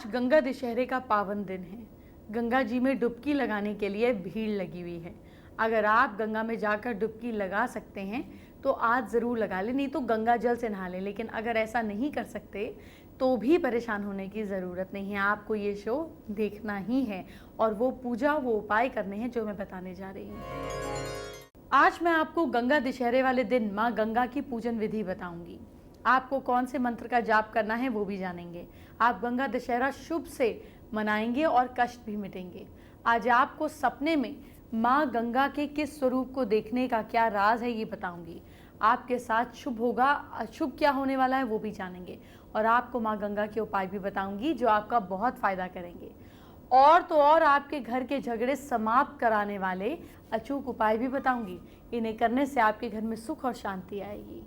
आज गंगा दशहरे का पावन दिन है। गंगा जी में डुबकी लगाने के लिए भीड़ लगी हुई है। अगर आप गंगा में जाकर डुबकी लगा सकते हैं तो आज ज़रूर लगा लें, नहीं तो गंगा जल से नहा लें। लेकिन अगर ऐसा नहीं कर सकते तो भी परेशान होने की ज़रूरत नहीं है। आपको ये शो देखना ही है और वो पूजा, वो उपाय करने हैं जो मैं बताने जा रही हूँ। आज मैं आपको गंगा दशहरे वाले दिन माँ गंगा की पूजन विधि बताऊंगी। आपको कौन से मंत्र का जाप करना है वो भी जानेंगे। आप गंगा दशहरा शुभ से मनाएंगे और कष्ट भी मिटेंगे। आज आपको सपने में माँ गंगा के किस स्वरूप को देखने का क्या राज है ये बताऊंगी। आपके साथ शुभ होगा, अशुभ क्या होने वाला है वो भी जानेंगे। और आपको माँ गंगा के उपाय भी बताऊंगी जो आपका बहुत फायदा करेंगे। और तो और आपके घर के झगड़े समाप्त कराने वाले अचूक उपाय भी बताऊंगी। इन्हें करने से आपके घर में सुख और शांति आएगी।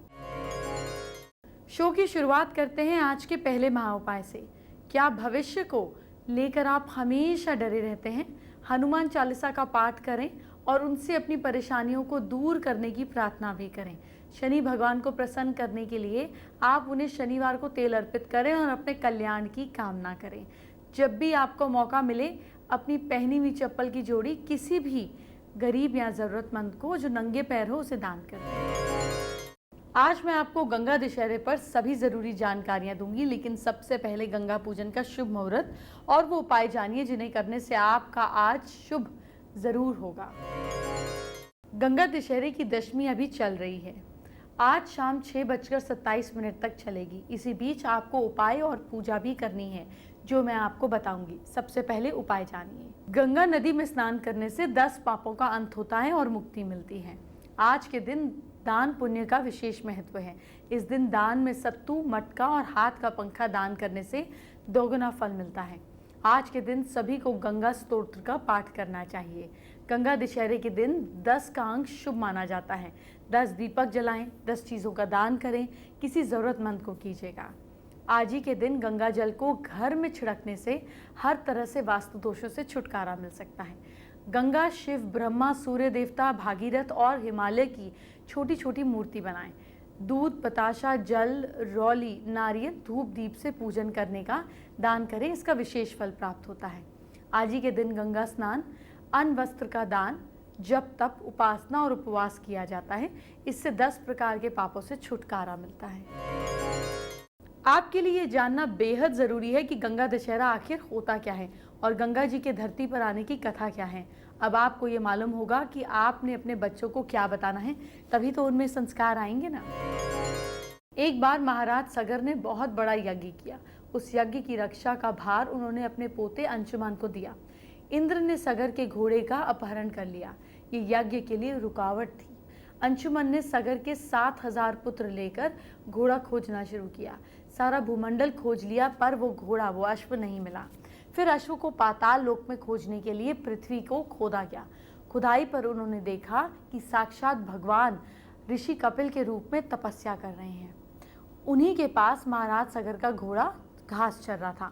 शो की शुरुआत करते हैं आज के पहले महा उपाय से। क्या भविष्य को लेकर आप हमेशा डरे रहते हैं? हनुमान चालीसा का पाठ करें और उनसे अपनी परेशानियों को दूर करने की प्रार्थना भी करें। शनि भगवान को प्रसन्न करने के लिए आप उन्हें शनिवार को तेल अर्पित करें और अपने कल्याण की कामना करें। जब भी आपको मौका मिले अपनी पहनी हुई चप्पल की जोड़ी किसी भी गरीब या ज़रूरतमंद को जो नंगे पैर हो उसे दान करें। आज मैं आपको गंगा दशहरे पर सभी ज़रूरी जानकारियां दूंगी, लेकिन सबसे पहले गंगा पूजन का शुभ मुहूर्त और वो उपाय जानिए जिन्हें करने से आपका आज शुभ ज़रूर होगा। गंगा दशहरे की दशमी अभी चल रही है। आज शाम 6:27 तक चलेगी। इसी बीच आपको उपाय और पूजा भी करनी है जो मैं आपको बताऊंगी। सबसे पहले उपाय जानिए। गंगा नदी में स्नान करने से 10 पापों का अंत होता है और मुक्ति मिलती है। आज के दिन दान पुण्य का विशेष महत्व है। इस दिन दान में सत्तू, मटका और हाथ का पंखा दान करने से दोगुना फल मिलता है। आज के दिन सभी को गंगा स्तोत्र का पाठ करना चाहिए। गंगा दशहरे के दिन 10 का अंक शुभ माना जाता है। 10 दीपक जलाएं, 10 चीज़ों का दान करें, किसी ज़रूरतमंद को कीजिएगा। आज ही के दिन गंगा जल को घर में छिड़कने से हर तरह से वास्तु दोषों से छुटकारा मिल सकता है। गंगा, शिव, ब्रह्मा, सूर्य देवता, भागीरथ और हिमालय की छोटी छोटी मूर्ति बनाएं। दूध, बताशा, जल, रौली, नारियल, धूप दीप से पूजन करने का दान करें। इसका विशेष फल प्राप्त होता है। आज ही के दिन गंगा स्नान, अन्न वस्त्र का दान, जप, तप, उपासना और उपवास किया जाता है। इससे 10 प्रकार के पापों से छुटकारा मिलता है। आपके लिए जानना बेहद ज़रूरी है कि गंगा दशहरा आखिर होता क्या है और गंगा जी के धरती पर आने की कथा क्या है। अब आपको ये मालूम होगा कि आपने अपने बच्चों को क्या बताना है, तभी तो उनमें संस्कार आएंगे ना। एक बार महाराज सगर ने बहुत बड़ा यज्ञ किया। उस यज्ञ की रक्षा का भार उन्होंने अपने पोते अंशुमान को दिया। इंद्र ने सगर के घोड़े का अपहरण कर लिया। ये यज्ञ के लिए रुकावट थी। अंशुमन ने सगर के 7000 पुत्र लेकर घोड़ा खोजना शुरू किया। सारा भूमंडल खोज लिया पर वो घोड़ा, वो अश्व नहीं मिला। फिर अश्व को पाताल लोक में खोजने के लिए पृथ्वी को खोदा गया। खुदाई पर उन्होंने देखा कि साक्षात भगवान ऋषि कपिल के रूप में तपस्या कर रहे हैं। उन्हीं के पास महाराज सगर का घोड़ा घास चर रहा था।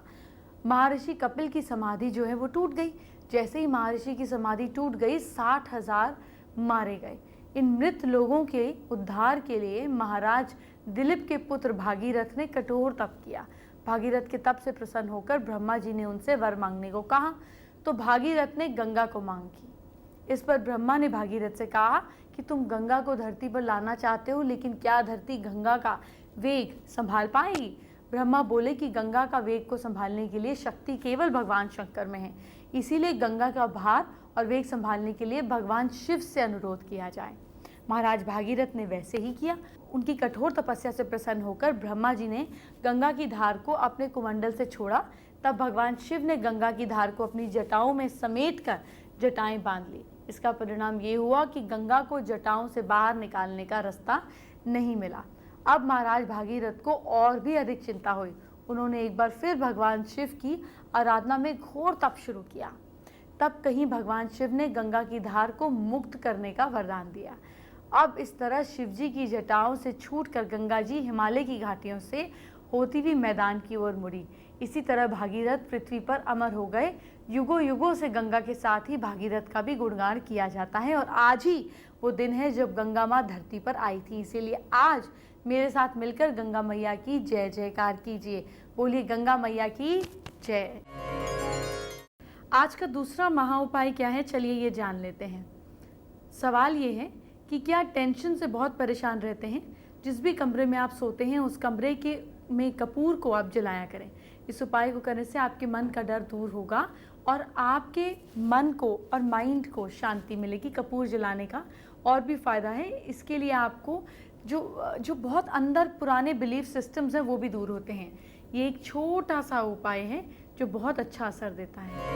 महर्षि कपिल की समाधि जो है वो टूट गई। जैसे ही महर्षि की समाधि टूट गई 60,000 मारे गए। इन मृत लोगों के उद्धार के लिए महाराज दिलीप के पुत्र भागीरथ ने कठोर तप किया। भागीरथ के तप से प्रसन्न होकर ब्रह्मा जी ने उनसे वर मांगने को कहा तो भागीरथ ने गंगा को मांग की। इस पर ब्रह्मा ने भागीरथ से कहा कि तुम गंगा को धरती पर लाना चाहते हो, लेकिन क्या धरती गंगा का वेग संभाल पाएगी? ब्रह्मा बोले कि गंगा का वेग को संभालने के लिए शक्ति केवल भगवान शंकर में है। इसीलिए गंगा का भार और वेग संभालने के लिए भगवान शिव से अनुरोध किया जाए। महाराज भागीरथ ने वैसे ही किया। उनकी कठोर तपस्या से प्रसन्न होकर ब्रह्मा जी ने गंगा की धार को अपने कुमंडल से छोड़ा। तब भगवान शिव ने गंगा की धार को अपनी जटाओं में समेटकर जटाएं बांध ली। इसका परिणाम ये हुआ कि गंगा को जटाओं से बाहर निकालने का रास्ता नहीं मिला। अब महाराज भागीरथ को और भी अधिक चिंता हुई। उन्होंने एक बार फिर भगवान शिव की आराधना में घोर तप शुरू किया। तब कहीं भगवान शिव ने गंगा की धार को मुक्त करने का वरदान दिया। अब इस तरह शिवजी की जटाओं से छूटकर गंगा जी हिमालय की घाटियों से होती हुई मैदान की ओर मुड़ी। इसी तरह भागीरथ पृथ्वी पर अमर हो गए। युगों युगों से गंगा के साथ ही भागीरथ का भी गुणगान किया जाता है और आज ही वो दिन है जब गंगा माँ धरती पर आई थी। इसीलिए आज मेरे साथ मिलकर गंगा मैया की जय जयकार कीजिए। बोलिए गंगा मैया की जय। आज का दूसरा महा उपाय क्या है, चलिए ये जान लेते हैं। सवाल ये है कि क्या टेंशन से बहुत परेशान रहते हैं? जिस भी कमरे में आप सोते हैं उस कमरे के में कपूर को आप जलाया करें। इस उपाय को करने से आपके मन का डर दूर होगा और आपके मन को और माइंड को शांति मिलेगी। कपूर जलाने का और भी फ़ायदा है। इसके लिए आपको जो बहुत अंदर पुराने बिलीफ सिस्टम्स हैं वो भी दूर होते हैं। ये एक छोटा सा उपाय है जो बहुत अच्छा असर देता है।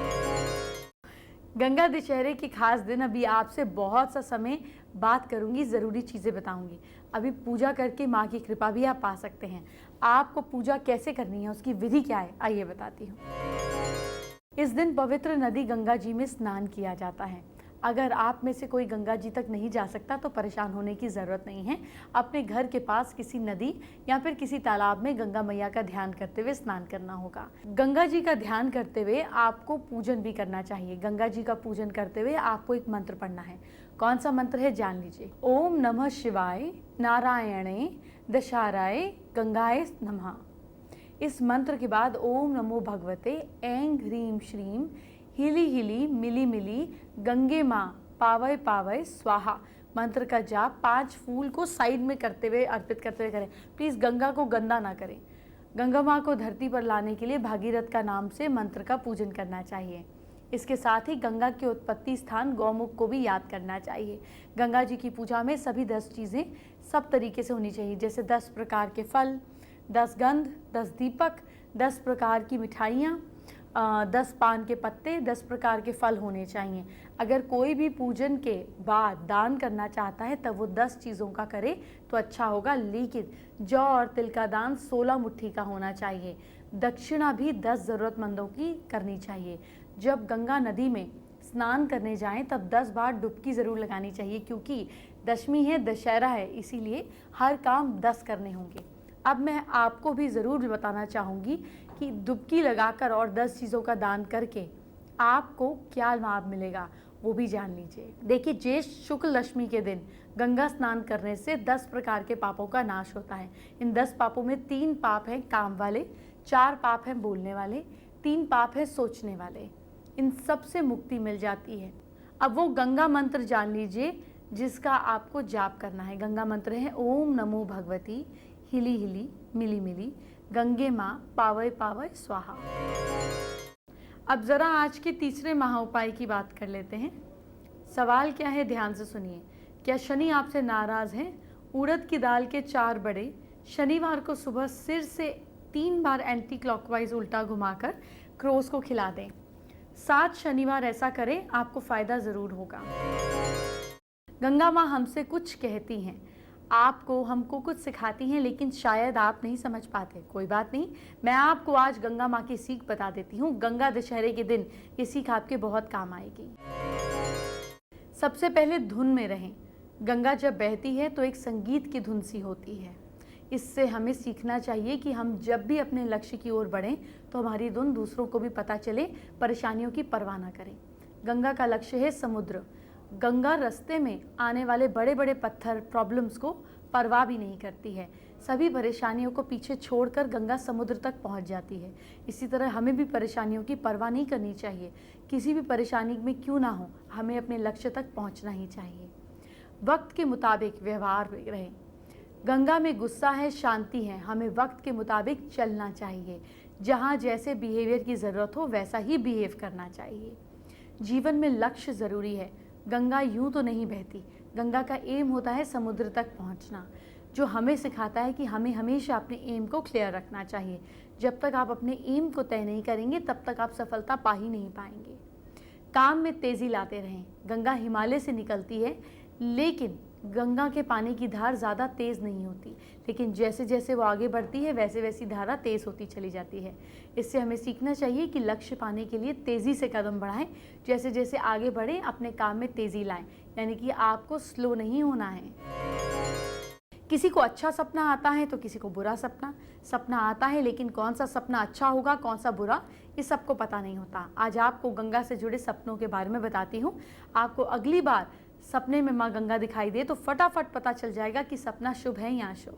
गंगा दशहरे के खास दिन अभी आपसे बहुत सा समय बात करूंगी, ज़रूरी चीज़ें बताऊंगी। अभी पूजा करके माँ की कृपा भी आप पा सकते हैं। आपको पूजा कैसे करनी है, उसकी विधि क्या है, आइए बताती हूँ। इस दिन पवित्र नदी गंगा जी में स्नान किया जाता है। अगर आप में से कोई गंगा जी तक नहीं जा सकता तो परेशान होने की ज़रूरत नहीं है। अपने घर के पास किसी नदी या फिर किसी तालाब में गंगा मैया का ध्यान करते हुए स्नान करना होगा। गंगा जी का ध्यान करते हुए आपको पूजन भी करना चाहिए। गंगा जी का पूजन करते हुए आपको एक मंत्र पढ़ना है। कौन सा मंत्र है जान लीजिए। ओम नमः शिवाय नारायणे दशाराय गंगाए नमः। इस मंत्र के बाद ओम नमो भगवते ऐं ह्रीं श्रीं हिली हिली मिली मिली गंगे माँ पावय पावय स्वाहा मंत्र का जाप 5 फूल को साइड में करते हुए अर्पित करते हुए करें। प्लीज़ गंगा को गंदा ना करें। गंगा माँ को धरती पर लाने के लिए भागीरथ का नाम से मंत्र का पूजन करना चाहिए। इसके साथ ही गंगा के उत्पत्ति स्थान गौमुख को भी याद करना चाहिए। गंगा जी की पूजा में सभी 10 चीज़ें सब तरीके से होनी चाहिए, जैसे 10 प्रकार के फल, 10 गंध, 10 दीपक, 10 प्रकार की मिठाइयाँ, 10 पान के पत्ते, 10 प्रकार के फल होने चाहिए। अगर कोई भी पूजन के बाद दान करना चाहता है तब वो 10 चीज़ों का करे तो अच्छा होगा, लेकिन जौ और तिल का दान 16 मुट्ठी का होना चाहिए। दक्षिणा भी 10 ज़रूरतमंदों की करनी चाहिए। जब गंगा नदी में स्नान करने जाएं तब 10 बार डुबकी ज़रूर लगानी चाहिए, क्योंकि दशमी है, दशहरा है, इसीलिए हर काम 10 करने होंगे। अब मैं आपको भी ज़रूर बताना चाहूँगी कि डुबकी लगाकर और 10 चीज़ों का दान करके आपको क्या लाभ मिलेगा, वो भी जान लीजिए। देखिए, ज्येष्ठ शुक्ल दशमी के दिन गंगा स्नान करने से 10 प्रकार के पापों का नाश होता है। इन 10 पापों में 3 पाप हैं काम वाले, 4 पाप हैं बोलने वाले, 3 पाप हैं सोचने वाले। इन सब से मुक्ति मिल जाती है। अब वो गंगा मंत्र जान लीजिए जिसका आपको जाप करना है। गंगा मंत्र है ओम नमो भगवती हिली हिली मिली मिली गंगे माँ पावय पावय स्वाहा। अब जरा आज के तीसरे महा उपाय की बात कर लेते हैं। सवाल क्या है, ध्यान से सुनिए। क्या शनि आपसे नाराज हैं? उड़द की दाल के 4 बड़े शनिवार को सुबह सिर से 3 बार एंटी क्लॉकवाइज उल्टा घुमाकर क्रोस को खिला दें। 7 शनिवार ऐसा करें, आपको फायदा जरूर होगा। गंगा माँ हमसे कुछ कहती हैं, आपको हमको कुछ सिखाती हैं, लेकिन शायद आप नहीं समझ पाते। कोई बात नहीं, मैं आपको आज गंगा माँ की सीख बता देती हूँ। गंगा दशहरे के दिन ये सीख आपके बहुत काम आएगी। सबसे पहले धुन में रहें। गंगा जब बहती है तो एक संगीत की धुन सी होती है। इससे हमें सीखना चाहिए कि हम जब भी अपने लक्ष्य की ओर बढ़ें तो हमारी धुन दूसरों को भी पता चले, परेशानियों की परवाह न करें। गंगा का लक्ष्य है समुद्र। गंगा रास्ते में आने वाले बड़े बड़े पत्थर, प्रॉब्लम्स को परवाह भी नहीं करती है। सभी परेशानियों को पीछे छोड़कर गंगा समुद्र तक पहुंच जाती है। इसी तरह हमें भी परेशानियों की परवाह नहीं करनी चाहिए। किसी भी परेशानी में क्यों ना हो, हमें अपने लक्ष्य तक पहुंचना ही चाहिए। वक्त के मुताबिक व्यवहार रहें। गंगा में गुस्सा है, शांति है, हमें वक्त के मुताबिक चलना चाहिए। जहाँ जैसे बिहेवियर की ज़रूरत हो वैसा ही बिहेव करना चाहिए। जीवन में लक्ष्य ज़रूरी है। गंगा यूं तो नहीं बहती। गंगा का एम होता है समुद्र तक पहुंचना, जो हमें सिखाता है कि हमें हमेशा अपने एम को क्लियर रखना चाहिए। जब तक आप अपने एम को तय नहीं करेंगे तब तक आप सफलता पा ही नहीं पाएंगे। काम में तेज़ी लाते रहें। गंगा हिमालय से निकलती है, लेकिन गंगा के पानी की धार ज़्यादा तेज़ नहीं होती, लेकिन जैसे जैसे वो आगे बढ़ती है वैसे वैसी धारा तेज़ होती चली जाती है। इससे हमें सीखना चाहिए कि लक्ष्य पाने के लिए तेज़ी से कदम बढ़ाएं। जैसे जैसे आगे बढ़ें, अपने काम में तेज़ी लाएं, यानी कि आपको स्लो नहीं होना है। किसी को अच्छा सपना आता है तो किसी को बुरा सपना आता है, लेकिन कौन सा सपना अच्छा होगा कौन सा बुरा ये सबको पता नहीं होता। आज आपको गंगा से जुड़े सपनों के बारे में बताती हूँ। आपको अगली बार सपने में माँ गंगा दिखाई दे तो फटाफट पता चल जाएगा कि सपना शुभ है या अशुभ।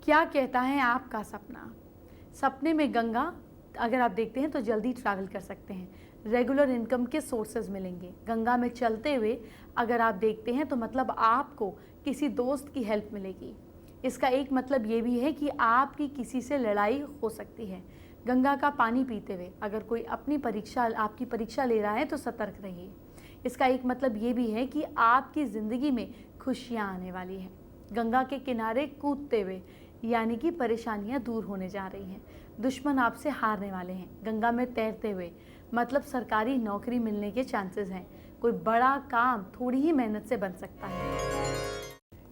क्या कहता है आपका सपना? सपने में गंगा अगर आप देखते हैं तो जल्दी ट्रैवल कर सकते हैं, रेगुलर इनकम के सोर्सेज मिलेंगे। गंगा में चलते हुए अगर आप देखते हैं तो मतलब आपको किसी दोस्त की हेल्प मिलेगी। इसका एक मतलब ये भी है कि आपकी किसी से लड़ाई हो सकती है। गंगा का पानी पीते हुए अगर कोई आपकी परीक्षा ले रहा है तो सतर्क रहिए। इसका एक मतलब ये भी है कि आपकी ज़िंदगी में खुशियाँ आने वाली हैं। गंगा के किनारे कूदते हुए यानी कि परेशानियां दूर होने जा रही हैं, दुश्मन आपसे हारने वाले हैं। गंगा में तैरते हुए मतलब सरकारी नौकरी मिलने के चांसेस हैं। कोई बड़ा काम थोड़ी ही मेहनत से बन सकता है।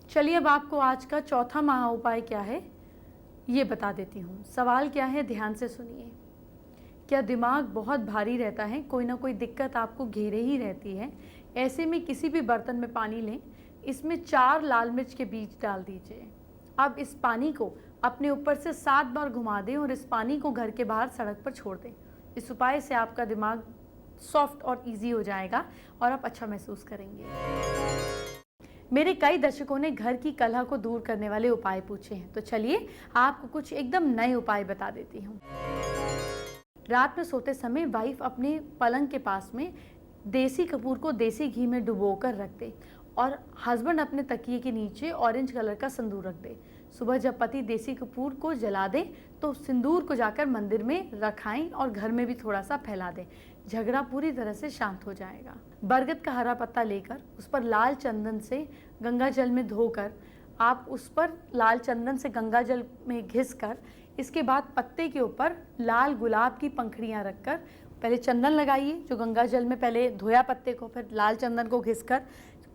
चलिए अब आपको आज का चौथा महा उपाय क्या है ये बता देती हूँ। सवाल क्या है, ध्यान से सुनिए। क्या दिमाग बहुत भारी रहता है? कोई ना कोई दिक्कत आपको घेरे ही रहती है। ऐसे में किसी भी बर्तन में पानी लें, इसमें 4 लाल मिर्च के बीज डाल दीजिए। अब इस पानी को अपने ऊपर से 7 बार घुमा दें और इस पानी को घर के बाहर सड़क पर छोड़ दें। इस उपाय से आपका दिमाग सॉफ्ट और इजी हो जाएगा और आप अच्छा महसूस करेंगे। मेरे कई दर्शकों ने घर की कलह को दूर करने वाले उपाय पूछे हैं, तो चलिए आपको कुछ एकदम नए उपाय बता देती हूँ। रात में सोते समय वाइफ अपने पलंग के पास में देसी कपूर को देसी घी में डुबोकर रख दे और हस्बैंड अपने तकिए के नीचे ऑरेंज कलर का सिंदूर रख दे। सुबह जब पति देसी कपूर को जला दे तो सिंदूर को जाकर मंदिर में रखाएं और घर में भी थोड़ा सा फैला दें। झगड़ा पूरी तरह से शांत हो जाएगा। बरगद का हरा पत्ता लेकर उस पर लाल चंदन से गंगा जल में धोकर आप उस पर लाल चंदन से गंगा जल में घिसकर इसके बाद पत्ते के ऊपर लाल गुलाब की पंखुड़ियाँ रखकर पहले चंदन लगाइए, जो गंगा जल में पहले धोया पत्ते को, फिर लाल चंदन को घिसकर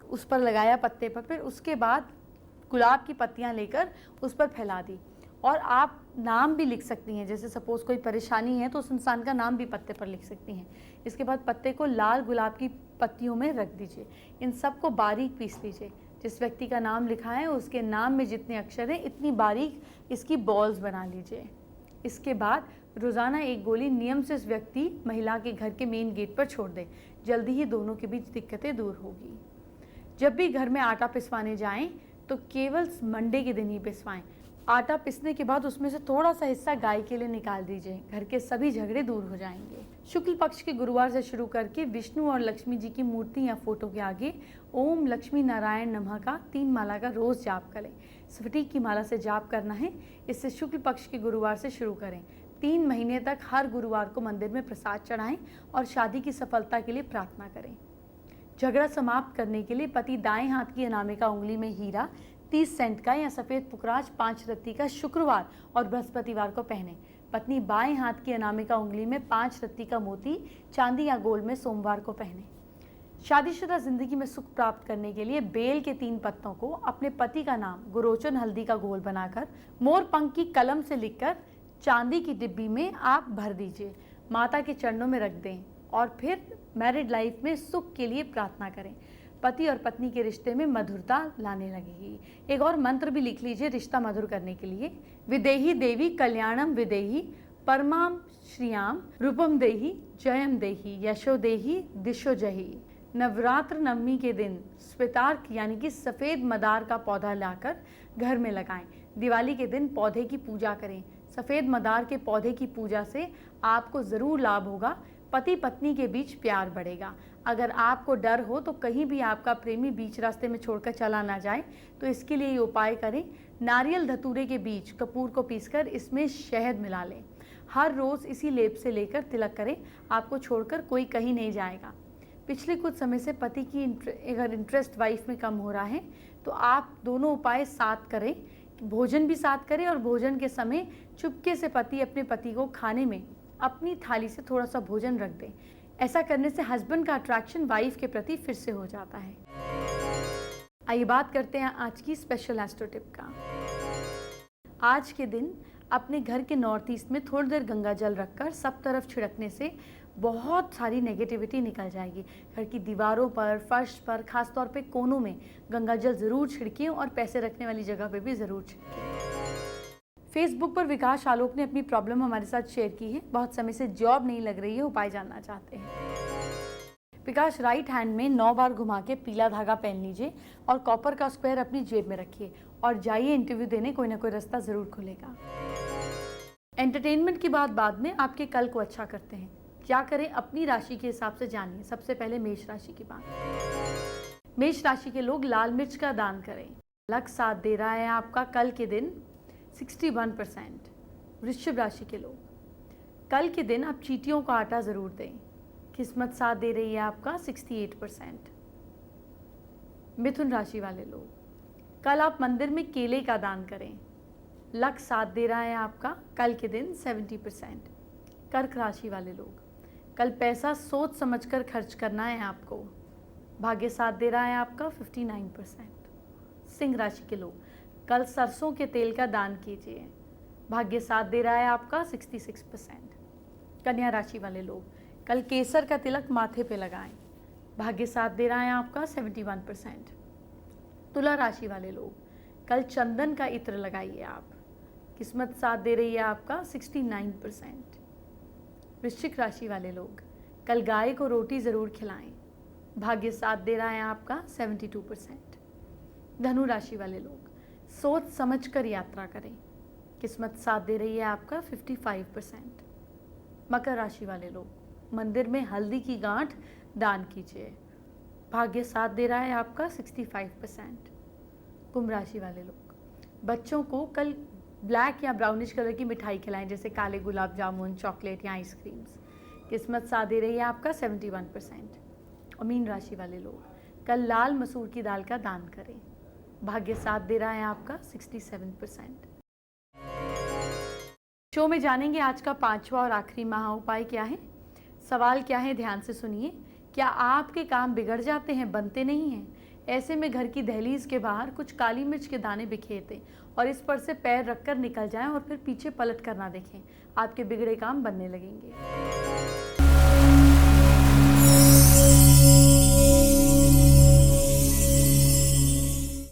उस पर लगाया पत्ते पर, फिर उसके बाद गुलाब की पत्तियां लेकर उस पर फैला दी। और आप नाम भी लिख सकती हैं, जैसे सपोज कोई परेशानी है तो उस इंसान का नाम भी पत्ते पर लिख सकती हैं। इसके बाद पत्ते को लाल गुलाब की पत्तियों में रख दीजिए। इन सब को बारीक पीस लीजिए। जिस व्यक्ति का नाम लिखा है उसके नाम में जितने अक्षर हैं इतनी बारीक इसकी बॉल्स बना लीजिए। इसके बाद रोज़ाना एक गोली नियम से इस व्यक्ति महिला के घर के मेन गेट पर छोड़ दें। जल्दी ही दोनों के बीच दिक्कतें दूर होगी। जब भी घर में आटा पिसवाने जाएं तो केवल मंडे के दिन ही पिसवाएं। आटा पिसने के बाद उसमें से थोड़ा सा हिस्सा गाय के लिए निकाल दीजिए। घर के सभी झगड़े दूर हो जाएंगे। शुक्ल पक्ष के गुरुवार से शुरू करके विष्णु और लक्ष्मी जी की मूर्ति या फोटो के आगे ओम लक्ष्मी नारायण नमः का 3 माला का रोज जाप करें। स्फटिक की माला से जाप करना है। इससे शुक्ल पक्ष के गुरुवार से शुरू करें। 3 महीने तक हर गुरुवार को मंदिर में प्रसाद चढ़ाएं और शादी की सफलता के लिए प्रार्थना करें। झगड़ा समाप्त करने के लिए पति दाएं हाथ की अनामिका उंगली में हीरा 30 सेंट का या सफ़ेद पुखराज 5 रत्ती का शुक्रवार और बृहस्पतिवार को पहने। पत्नी बाएं हाथ की अनामिका उंगली में 5 रत्ती का मोती चांदी या गोल्ड में सोमवार को पहने। शादीशुदा जिंदगी में सुख प्राप्त करने के लिए बेल के 3 पत्तों को अपने पति का नाम गुरोचन हल्दी का घोल बनाकर मोर पंख की कलम से लिखकर चांदी की डिब्बी में आप भर दीजिए। माता के चरणों में रख दें और फिर मैरिड लाइफ में सुख के लिए प्रार्थना करें। पति और पत्नी के रिश्ते में मधुरता लाने लगेगी। एक और मंत्र भी लिख लीजिए रिश्ता मधुर करने के लिए। विदेही देवी कल्याणम विदेही परमाम श्रियाम रूपम देही जयम देही यशो देही दिशो जही। नवरात्र नवमी के दिन स्वेतार्क यानी कि सफ़ेद मदार का पौधा लाकर घर में लगाएं। दिवाली के दिन पौधे की पूजा करें। सफ़ेद मदार के पौधे की पूजा से आपको ज़रूर लाभ होगा। पति पत्नी के बीच प्यार बढ़ेगा। अगर आपको डर हो तो कहीं भी आपका प्रेमी बीच रास्ते में छोड़कर चला ना जाए तो इसके लिए ये उपाय करें। नारियल धतूरे के बीच कपूर को पीसकर इसमें शहद मिला लें। हर रोज़ इसी लेप से लेकर तिलक करें। आपको छोड़कर कोई कहीं नहीं जाएगा। पिछले कुछ समय से पति की अगर इंटरेस्ट वाइफ में कम हो रहा है तो आप दोनों उपाय साथ करें। भोजन भी साथ करें और भोजन के समय चुपके से पति अपने पति को खाने में अपनी थाली से थोड़ा सा भोजन रख दें। ऐसा करने से हस्बैंड का अट्रैक्शन वाइफ के प्रति फिर से हो जाता है। आइए बात करते हैं आज की स्पेशल एस्ट्रो टिप का। आज के दिन अपने घर के नॉर्थ ईस्ट में थोड़ी देर गंगा जल रखकर सब तरफ छिड़कने से बहुत सारी नेगेटिविटी निकल जाएगी। घर की दीवारों पर, फर्श पर, खास तौर पे कोनों में गंगा जल ज़रूर छिड़कें और पैसे रखने वाली जगह पे भी ज़रूर छिड़कें। फेसबुक पर विकास आलोक ने अपनी प्रॉब्लम हमारे साथ शेयर की है। बहुत समय से जॉब नहीं लग रही है, उपाय जानना चाहते हैं। विकास, राइट हैंड में 9 बार घुमा के पीला धागा पहन लीजिए और कॉपर का स्क्वायर अपनी जेब में रखिए और जाइए इंटरव्यू देने, कोई ना कोई रास्ता ज़रूर खुलेगा। एंटरटेनमेंट की बात बाद में, आपके कल को अच्छा करते हैं। क्या करें अपनी राशि के हिसाब से जानिए। सबसे पहले मेष राशि की बात। मेष राशि के लोग लाल मिर्च का दान करें। लक साथ दे रहा है आपका कल के दिन 61%। वृश्चिक राशि के लोग, कल के दिन आप चींटियों को आटा ज़रूर दें। किस्मत साथ दे रही है आपका 68%। मिथुन राशि वाले लोग, कल आप मंदिर में केले का दान करें। लक साथ दे रहा है आपका कल के दिन 70%। कर्क राशि वाले लोग, कल पैसा सोच समझकर खर्च करना है आपको। भाग्य साथ दे रहा है आपका 59%। सिंह राशि के लोग, कल सरसों के तेल का दान कीजिए। भाग्य साथ दे रहा है आपका 66%। कन्या राशि वाले लोग, कल केसर का तिलक माथे पे लगाएं। भाग्य साथ दे रहा है आपका 71%। तुला राशि वाले लोग, कल चंदन का इत्र लगाइए आप। किस्मत साथ दे रही है आपका 69%। वृश्चिक राशि वाले लोग, कल गाय को रोटी ज़रूर खिलाएं। भाग्य साथ दे रहा है आपका 72%। धनु राशि वाले लोग, सोच समझकर यात्रा करें। किस्मत साथ दे रही है आपका 55%। मकर राशि वाले लोग, मंदिर में हल्दी की गांठ दान कीजिए। भाग्य साथ दे रहा है आपका 65%। कुंभ राशि वाले लोग, बच्चों को कल ब्लैक या ब्राउनिश कलर की मिठाई खिलाएं, जैसे काले गुलाब जामुन, चॉकलेट या आइसक्रीम्स। किस्मत साथ दे रही है आपका 71%। और मीन राशि वाले लोग, कल लाल मसूर की दाल का दान करें। भाग्य साथ दे रहा है आपका 67%। शो में जानेंगे आज का 5वां और आखिरी महा उपाय क्या है। सवाल क्या है, ध्यान से सुनिए। क्या आपके काम बिगड़ जाते हैं, बनते नहीं हैं? ऐसे में घर की दहलीज के बाहर कुछ काली मिर्च के दाने बिखेर दें और इस पर से पैर रखकर निकल जाएं और फिर पीछे पलट कर ना देखें। आपके बिगड़े काम बनने लगेंगे।